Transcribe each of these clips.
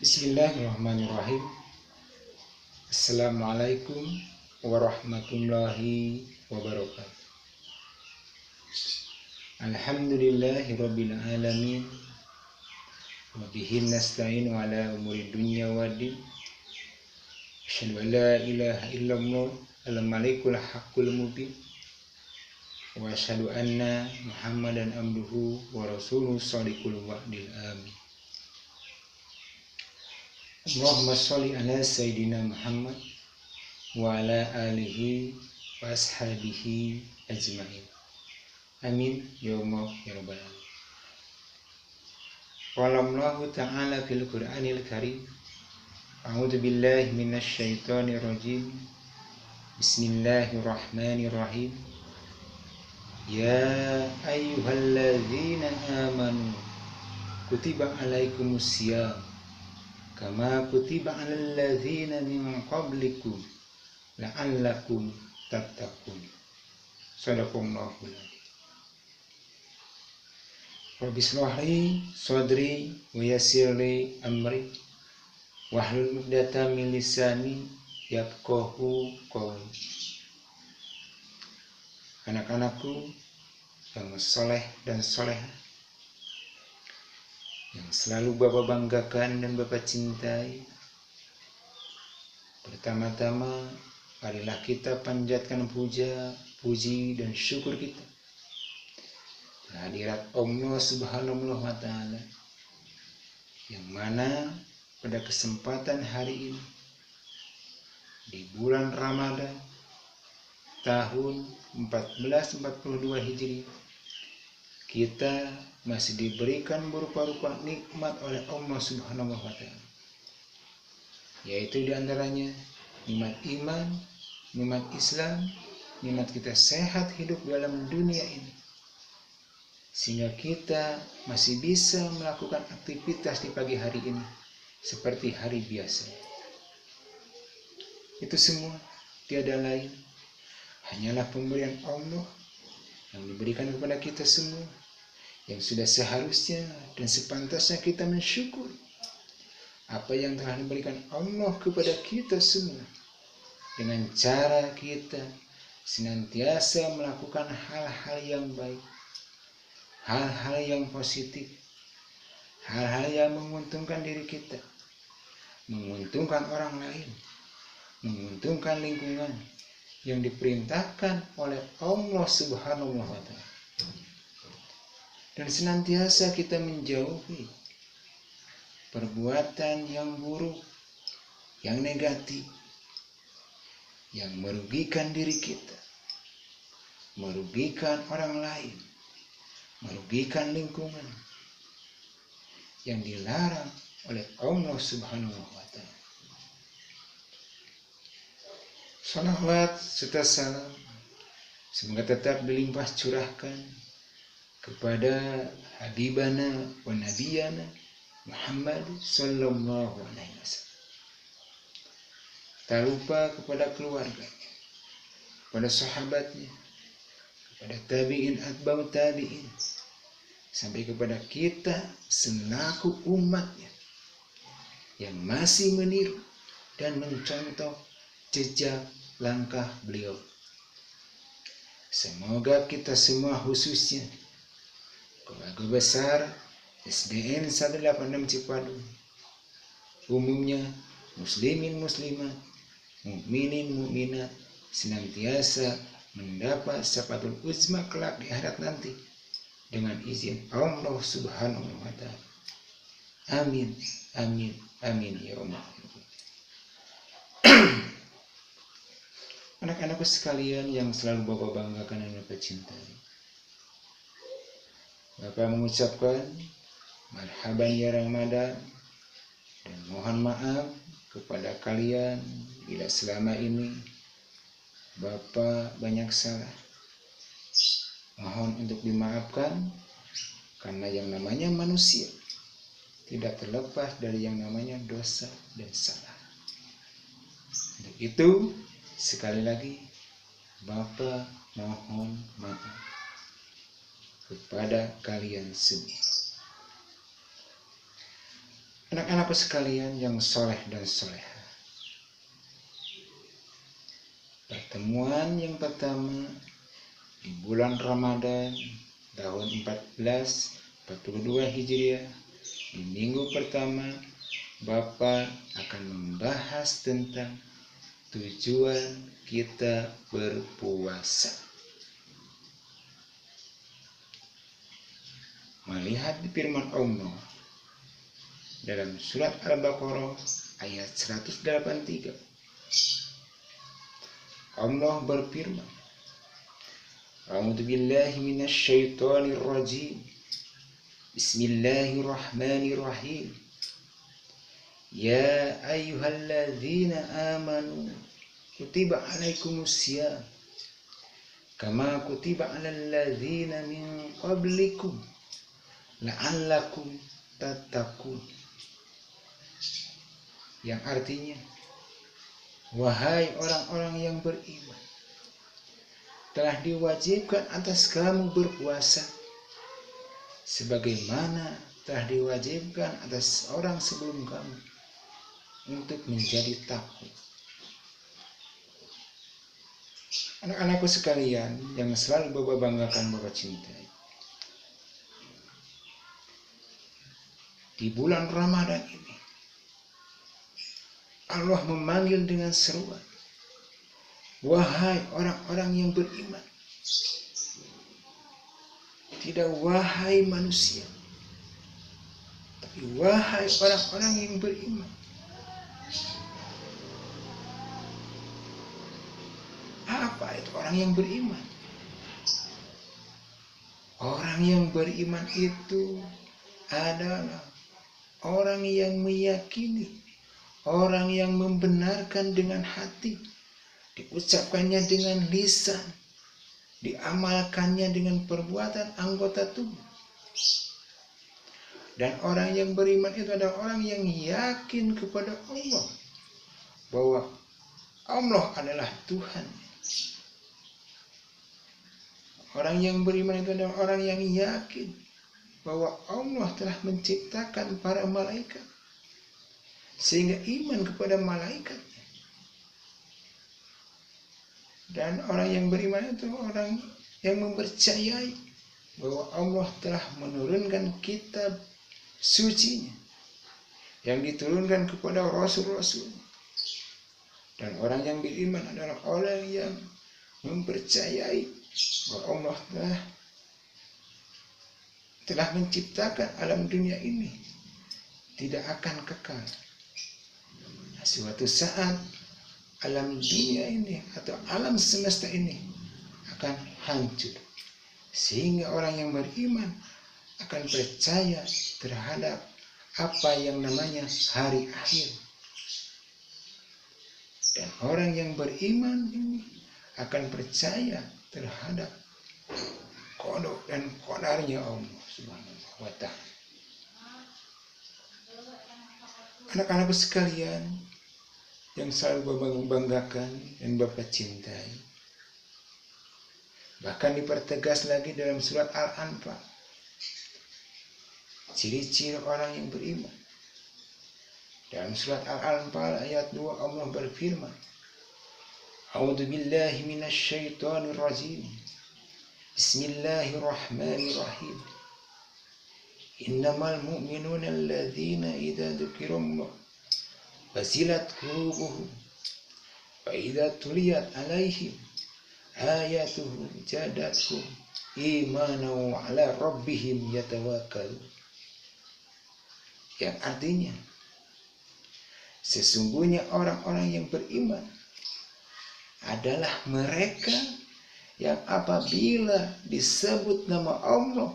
Bismillahirrahmanirrahim. Assalamualaikum warahmatullahi wabarakatuh. Alhamdulillahirabbil alamin. Wa bihi nasta'inu ala umuri dunya waddin. Asyhadu an la ilaha illallah al-malikul haqqul mubin. Wa asyhadu anna Muhammadan abduhu wa rasuluhu shadiqul wa'dil amin. Allahumma sholli ala sayyidina Muhammad wa ala alihi wa ashabihi ajma'in. Amin ya Allah ya rabbal alamin. Qala Allah ta'ala fil Qur'anil Karim. A'udzu billahi minasy syaithanir rajim. Bismillahirrahmanirrahim. Ya ayyuhalladzina amanu kutiba alaikumus syiyam kama kutiba alal ladzina min qablikum la'allakum tattaqun. Shadaqallahul adzim. Rabbi shrah li sadri wa yassir li amri wahlul 'uqdatam min lisani yafqahu qawli. Anak-anakku yang soleh dan solehah, yang selalu Bapak banggakan dan Bapak cintai, pertama-tama marilah kita panjatkan puji dan syukur kita kehadirat Allah Subhanahu wa Ta'ala, yang mana pada kesempatan hari ini di bulan Ramadan tahun 1442 Hijriah kita masih diberikan berupa-rupa nikmat oleh Allah Subhanahu wa Ta'ala, yaitu diantaranya nikmat iman, nikmat Islam, nikmat kita sehat hidup dalam dunia ini, sehingga kita masih bisa melakukan aktivitas di pagi hari ini seperti hari biasa. Itu semua tiada lain hanyalah pemberian Allah yang diberikan kepada kita semua, yang sudah seharusnya dan sepantasnya kita mensyukur apa yang telah diberikan Allah kepada kita semua, dengan cara kita senantiasa melakukan hal-hal yang baik, hal-hal yang positif, hal-hal yang menguntungkan diri kita, menguntungkan orang lain, menguntungkan lingkungan, yang diperintahkan oleh Allah Subhanahu wa Ta'ala. Dan senantiasa kita menjauhi perbuatan yang buruk, yang negatif, yang merugikan diri kita, merugikan orang lain, merugikan lingkungan, yang dilarang oleh Allah Subhanahu wa Ta'ala. Salawat serta salam semoga tetap dilimpah curahkan kepada Habibana wa Nabiyana Muhammad sallallahu alaihi wasallam. Tak lupa kepada keluarganya, kepada sahabatnya, kepada tabi'in atba'ut tabi'in, sampai kepada kita selaku umatnya yang masih meniru dan mencontoh jejak langkah beliau. Semoga kita semua, khususnya keluarga besar SDN 186 Cipadu, umumnya muslimin muslimat, mukminin mukminat, senantiasa mendapat syafatul uzma kelak di akhirat nanti dengan izin Allah Subhanahu wa Ta'ala. Amin, amin, amin ya Allah. Anak-anakku sekalian yang selalu Bapak banggakan dan Bapak cintai, Bapak mengucapkan marhaban ya Ramadan, dan mohon maaf kepada kalian bila selama ini Bapak banyak salah. Mohon untuk dimaafkan, karena yang namanya manusia tidak terlepas dari yang namanya dosa dan salah. Untuk itu sekali lagi Bapak mohon maaf kepada kalian semua. Anak-anakku sekalian yang soleh dan soleha, pertemuan yang pertama di bulan Ramadan tahun 1442 Hijriah, di minggu pertama Bapak akan membahas tentang tujuan kita berpuasa. Melihat di firman Allah dalam surat Al-Baqarah ayat 183, Allah berfirman, A'udzu billahi minasy syaithanir rajim. Bismillahirrahmanirrahim. Ya ayyuhalladzina amanu kutiba alaikumusiyam kama kutiba alal ladzina min qablikum la'allakum tattaqun. Yang artinya, wahai orang-orang yang beriman, telah diwajibkan atas kamu berpuasa sebagaimana telah diwajibkan atas orang sebelum kamu untuk menjadi takwa. Anak-anakku sekalian yang selalu Bapak banggakan, Bapak cintai, di bulan Ramadan ini Allah memanggil dengan seruan, wahai orang-orang yang beriman. Tidak wahai manusia, tapi wahai orang-orang yang beriman. Apa itu orang yang beriman? Orang yang beriman itu adalah orang yang meyakini, orang yang membenarkan dengan hati, diucapkannya dengan lisan, diamalkannya dengan perbuatan anggota tubuh. Dan orang yang beriman itu adalah orang yang yakin kepada Allah, bahwa Allah adalah Tuhan. Orang yang beriman itu adalah orang yang yakin bahwa Allah telah menciptakan para malaikat, sehingga iman kepada malaikat. Dan orang yang beriman itu orang yang mempercayai bahwa Allah telah menurunkan kitab sucinya yang diturunkan kepada rasul-rasul. Dan orang yang beriman adalah orang yang mempercayai bahwa Allah telah menciptakan alam dunia ini tidak akan kekal. Suatu saat alam dunia ini atau alam semesta ini akan hancur, sehingga orang yang beriman akan percaya terhadap apa yang namanya hari akhir. Dan orang yang beriman ini akan percaya terhadap qada dan qadarnya Allah Subhanahu wa ta'ala. Anak-anakku sekalian yang selalu Bapak banggakan dan Bapak cintai, bahkan dipertegas lagi dalam surat Al-Anfal, ciri-ciri orang yang beriman. Dalam surat Al-Anfal ayat 2 Allah berfirman, A'udzu billahi minasy syaithanir rajim. Bismillahirrahmanirrahim. Innamal mu'minuna alladzina idza dzukirallah wazilat qulubuhum wa idza tuliyat 'alaihim ayatuhu zadatuhum imanan wa 'ala rabbihim yatawakkalun. Yang artinya, sesungguhnya orang-orang yang beriman adalah mereka yang apabila disebut nama Allah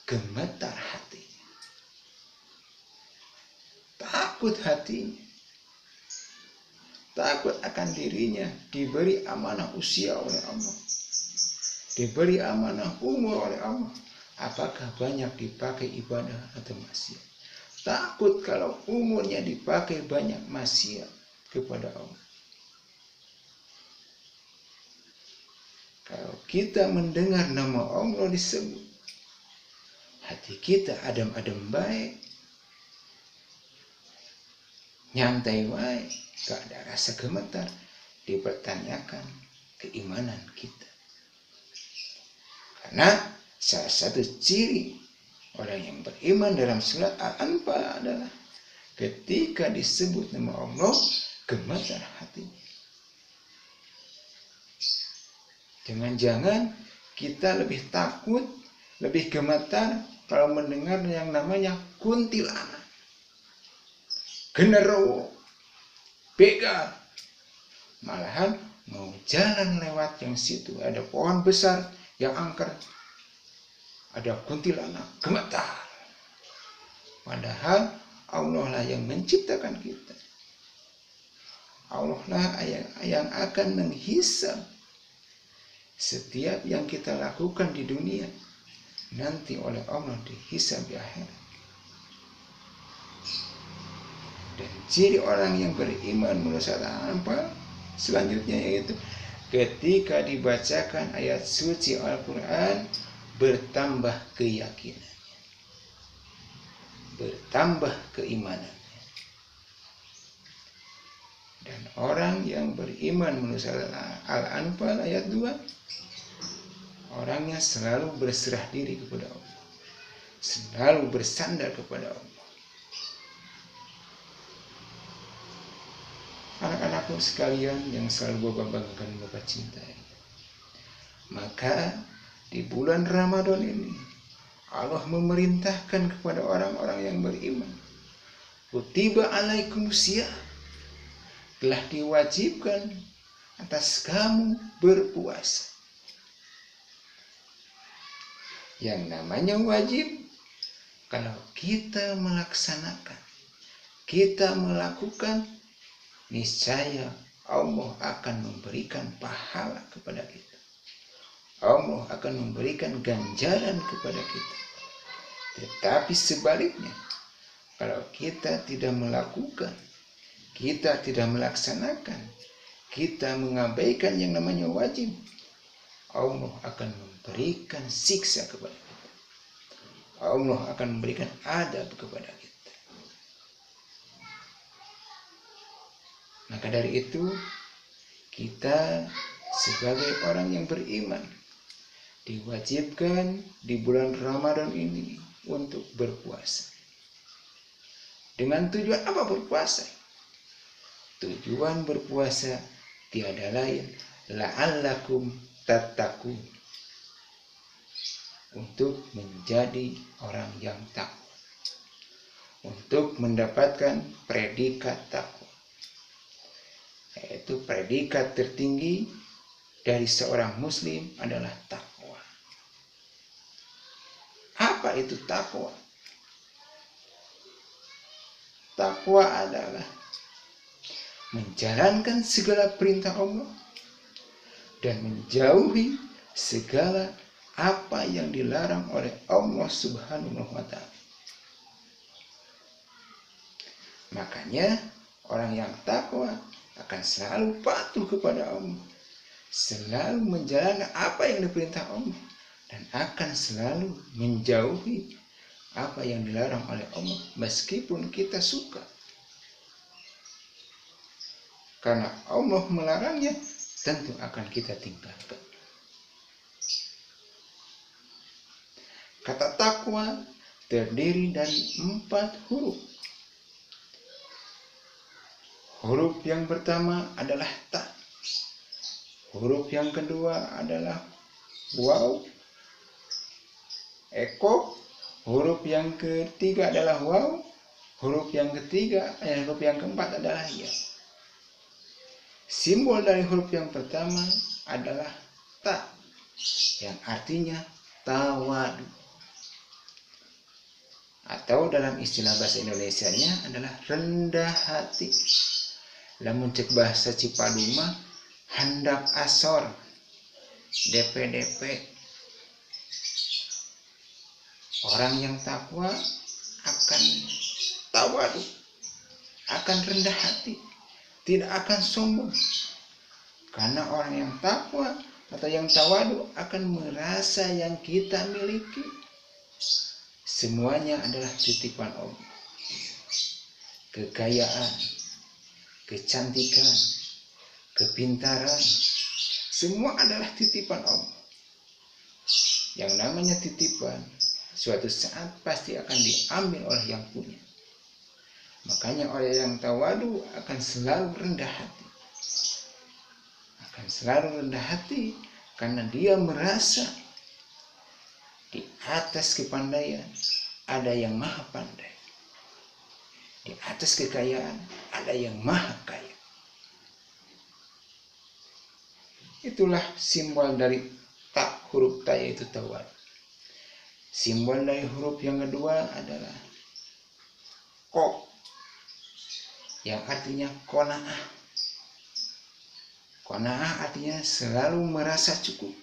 gemetar hatinya, takut hatinya, takut akan dirinya diberi amanah usia oleh Allah, diberi amanah umur oleh Allah, apakah banyak dipakai ibadah atau maksiat. Takut kalau umurnya dipakai banyak maksiat kepada Allah. Kalau kita mendengar nama Allah disebut, hati kita adem-adem baik, nyantai wae, gak ada rasa gemetar dipertanyakan keimanan kita. Karena salah satu ciri orang yang beriman dalam surat Al-Anfal adalah ketika disebut nama Allah, gemetar hatinya. Jangan-jangan kita lebih takut, lebih gemetar kalau mendengar yang namanya kuntilanak, genderuwo, begal. Malahan mau jalan lewat yang situ ada pohon besar yang angker, ada kuntilanak, gemetar. Padahal Allah lah yang menciptakan kita. Allah lah yang akan menghisab setiap yang kita lakukan di dunia, nanti oleh Allah dihisab di akhirat. Dan ciri orang yang beriman menurut Al-Anfal selanjutnya yaitu ketika dibacakan ayat suci Al-Quran, bertambah keyakinannya, bertambah keimanannya. Dan orang yang beriman menurut Al-Anfal ayat 2, orangnya selalu berserah diri kepada Allah, selalu bersandar kepada Allah. Anak-anakku sekalian yang selalu Bapak banggakan, Bapak cintai, maka di bulan Ramadan ini Allah memerintahkan kepada orang-orang yang beriman, kutiba alaikumusiyam, telah diwajibkan atas kamu berpuasa. Yang namanya wajib, kalau kita melaksanakan, kita melakukan, niscaya Allah akan memberikan pahala kepada kita. Allah akan memberikan ganjaran kepada kita. Tetapi sebaliknya, kalau kita tidak melakukan, kita tidak melaksanakan, kita mengabaikan yang namanya wajib, Allah akan memberikan siksa kepada kita. Allah akan memberikan adab kepada kita. Maka dari itu, kita sebagai orang yang beriman diwajibkan di bulan Ramadan ini untuk berpuasa. Dengan tujuan apa berpuasa? Tujuan berpuasa tiada lain, la'allakum tattaqun, untuk menjadi orang yang takwa, untuk mendapatkan predikat takwa, yaitu predikat tertinggi dari seorang muslim adalah takwa. Apa itu takwa? Takwa adalah menjalankan segala perintah Allah dan menjauhi segala apa yang dilarang oleh Allah Subhanahu wa Ta'ala. Makanya orang yang takwa akan selalu patuh kepada Allah, selalu menjalankan apa yang diperintah Allah, dan akan selalu menjauhi apa yang dilarang oleh Allah meskipun kita suka. Karena Allah melarangnya, tentu akan kita tinggalkan. Kata takwa terdiri dari 4 huruf. Huruf yang pertama adalah ta. Huruf yang kedua adalah waw, eko. Huruf yang ketiga adalah waw. Huruf yang keempat adalah ya. Simbol dari huruf yang pertama adalah ta, yang artinya tawadu, atau dalam istilah bahasa Indonesianya adalah rendah hati. Lamun cek bahasa Cipaduma, handap asor, DP. Orang yang takwa akan tawadu, akan rendah hati, tidak akan sombong. Karena orang yang takwa atau yang tawadu akan merasa yang kita miliki semuanya adalah titipan Allah. Kekayaan, kecantikan, kepintaran, semua adalah titipan Allah. Yang namanya titipan, suatu saat pasti akan diambil oleh yang punya. Makanya orang yang tawadu akan selalu rendah hati. Akan selalu rendah hati karena dia merasa di atas kepandaian ada yang maha pandai. Di atas kekayaan ada yang maha kaya. Itulah simbol dari tak huruf ta, yaitu tawadu. Simbol dari huruf yang kedua adalah ko, yang artinya qanaah. Qanaah artinya selalu merasa cukup.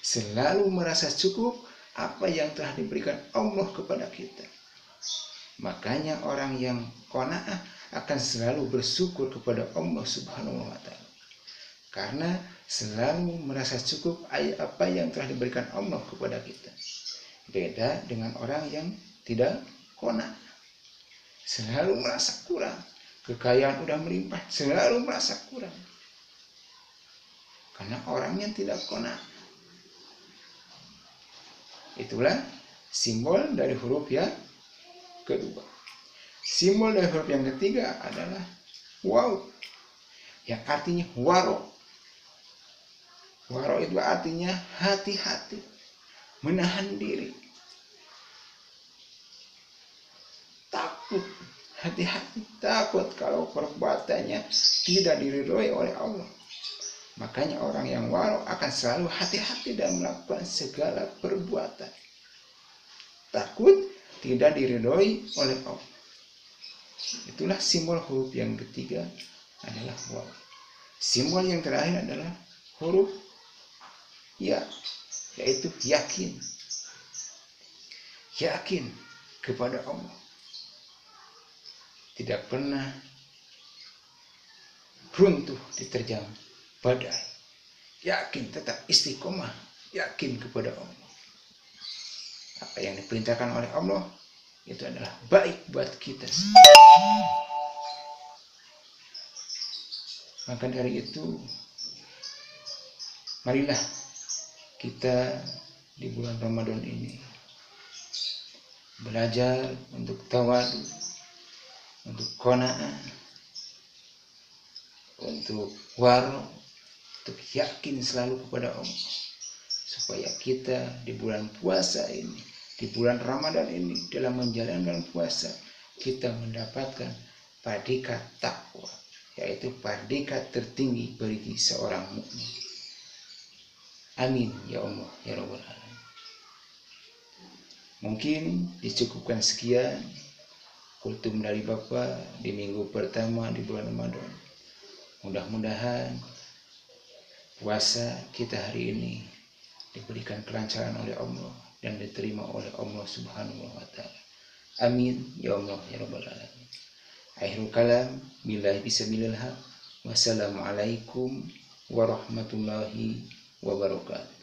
Selalu merasa cukup apa yang telah diberikan Allah kepada kita. Makanya orang yang qanaah akan selalu bersyukur kepada Allah Subhanahu wa Ta'ala. Karena selalu merasa cukup apa yang telah diberikan Allah kepada kita. Beda dengan orang yang tidak qanaah. Selalu merasa kurang. Kekayaan udah melimpah, selalu merasa kurang. Karena orangnya tidak qanaah. Itulah simbol dari huruf yang kedua. Simbol dari huruf yang ketiga adalah waw, yang artinya waro. Waro itu artinya hati-hati, menahan diri, takut, hati-hati, takut kalau perbuatannya tidak diridhoi oleh Allah. Makanya orang yang waro akan selalu hati-hati dalam melakukan segala perbuatan. Takut tidak diridhoi oleh Allah. Itulah simbol huruf yang ketiga adalah waw. Simbol yang terakhir adalah huruf ya, yaitu yakin. Yakin kepada Allah. Tidak pernah runtuh diterjang badai. Yakin, tetap istiqomah, yakin kepada Allah. Apa yang diperintahkan oleh Allah itu adalah baik buat kita. Maka dari itu, marilah kita di bulan Ramadan ini belajar untuk tawadu, untuk qanaah, untuk waro, untuk yakin selalu kepada Allah, supaya kita di bulan puasa ini, di bulan Ramadan ini, dalam menjalankan puasa, kita mendapatkan predikat takwa, yaitu predikat tertinggi bagi seorang mukmin. Amin ya Allah ya Rabbal Alamin. Mungkin dicukupkan sekian kultum dari Bapak di minggu pertama di bulan Ramadan. Mudah-mudahan puasa kita hari ini diberikan kelancaran oleh Allah dan diterima oleh Allah Subhanahu wa Ta'ala. Amin ya Allah ya Rabbal Alamin. Akhirul kalam, billahi bismillahirrahmanirrahim. Wassalamualaikum warahmatullahi wabarakatuh.